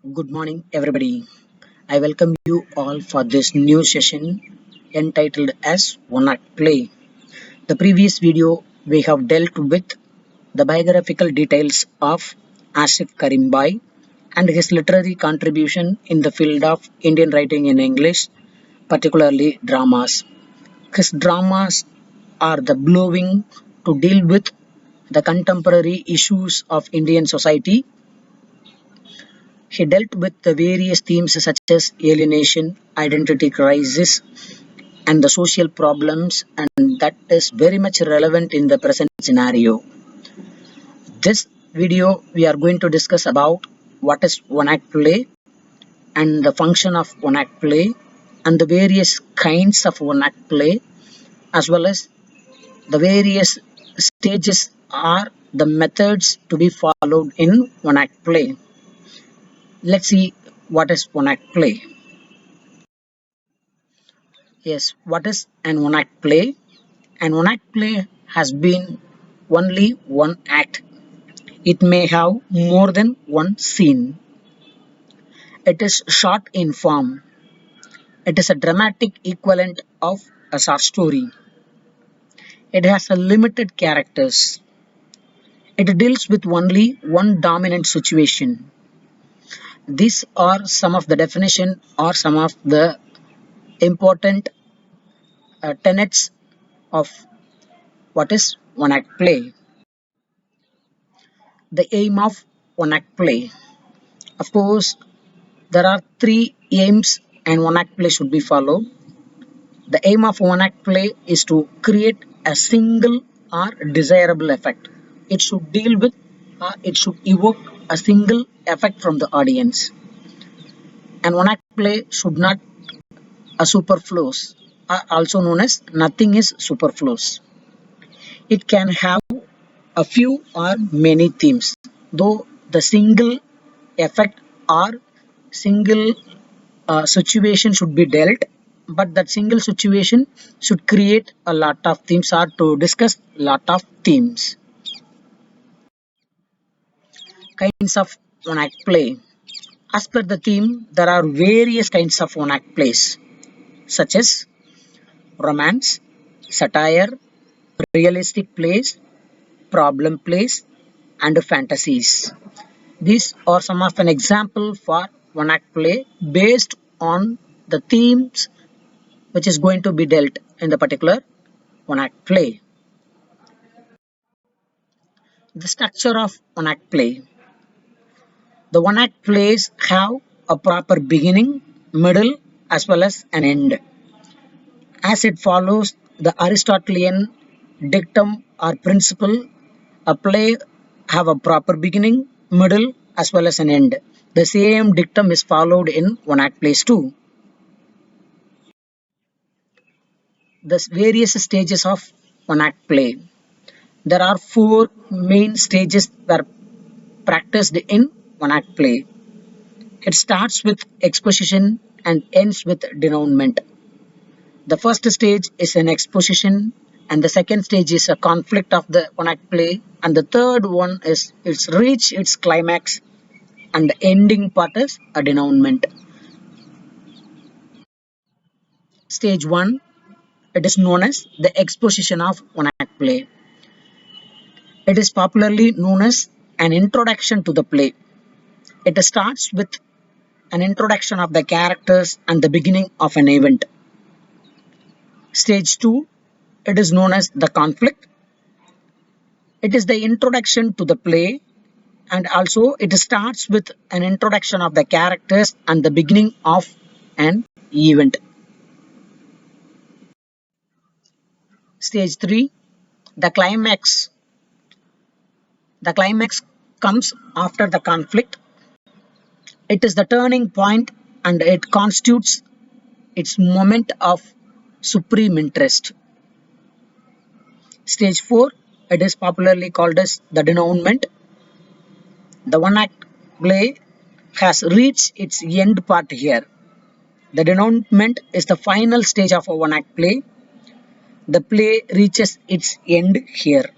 Good morning, everybody. I welcome you all for this new session entitled as One Act Play. The previous video we have dealt with the biographical details of Asif Karimbai and his literary contribution in the field of Indian writing in English, particularly dramas. His dramas are the blowing to deal with the contemporary issues of Indian society. He dealt with the various themes such as alienation, identity crisis, and the social problems, and that is very much relevant in the present scenario. This video we are going to discuss about what is one act play and the function of one act play and the various kinds of one act play, as well as the various stages are the methods to be followed in one act play. Let's see what is one act play. Yes, what is an one act play? An one act play has been only one act. It may have more than one scene. It is short in form. It is a dramatic equivalent of a short story. It has a limited characters. It deals with only one dominant situation. These are some of the definition or some of the important tenets of what is one act play. The aim of one act play. Of course, there are three aims and one act play should be followed. The aim of one act play is to create a single or desirable effect. It should deal with or it should evoke a single effect from the audience. And one act play should not a superfluous, also known as nothing is superfluous. It can have a few or many themes, though the single effect or single situation should be dealt, but that single situation should create a lot of themes or to discuss lot of themes. Kinds of one act play. As per the theme, there are various kinds of one act plays such as romance, satire, realistic plays, problem plays, and fantasies. These are some of an example for one act play based on the themes which is going to be dealt in the particular one act play. The structure of one act play. The one act plays have a proper beginning, middle, as well as an end. As it follows the Aristotelian dictum or principle, a play have a proper beginning, middle, as well as an end. The same dictum is followed in one act plays too. The various stages of one act play. There are four main stages that are practiced in one act play. It starts with exposition and ends with denouement. The first stage is an exposition, and the second stage is a conflict of the one act play, and the third one is it's reach its climax, and the ending part is a denouement. Stage 1, it is known as the exposition of one act play. It is popularly known as an introduction to the play. It starts with an introduction of the characters and the beginning of an event. Stage 2, it is known as the conflict. It is the introduction to the play, and also it starts with an introduction of the characters and the beginning of an event. Stage 3, the climax. The climax comes after the conflict. It is the turning point and it constitutes its moment of supreme interest. Stage 4, it is popularly called as the denouement. The one act play has reached its end part here. The denouement is the final stage of a one act play. The play reaches its end here.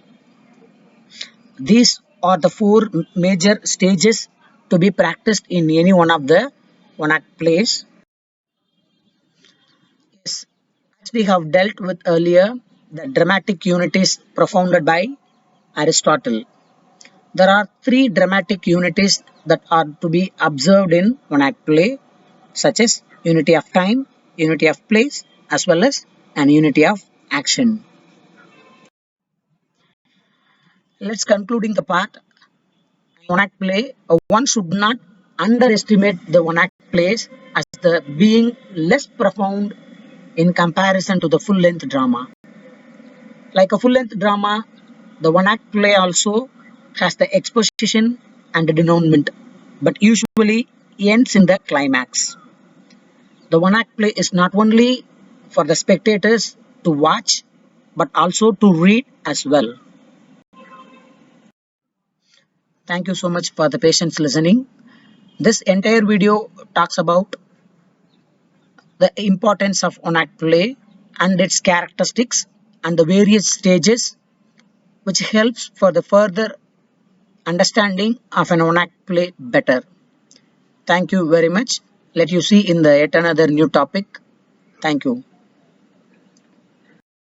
These are the four major stages to be practiced in any one of the one act plays. Yes, as we have dealt with earlier, the dramatic unit is propounded by Aristotle. There are three dramatic unities that are to be observed in one act play, such as unity of time, unity of place, as well as an unity of action. Let's concluding the part. One act play, one should not underestimate the one act plays as the being less profound in comparison to the full length drama. Like a full length drama, the one act play also has the exposition and the denouement, but usually ends in the climax. The one act play is not only for the spectators to watch but also to read as well. Thank you so much for the patience listening. This entire video talks about the importance of one act play and its characteristics and the various stages which helps for the further understanding of an one act play better. Thank you very much. Let you see in the yet another new topic. Thank you.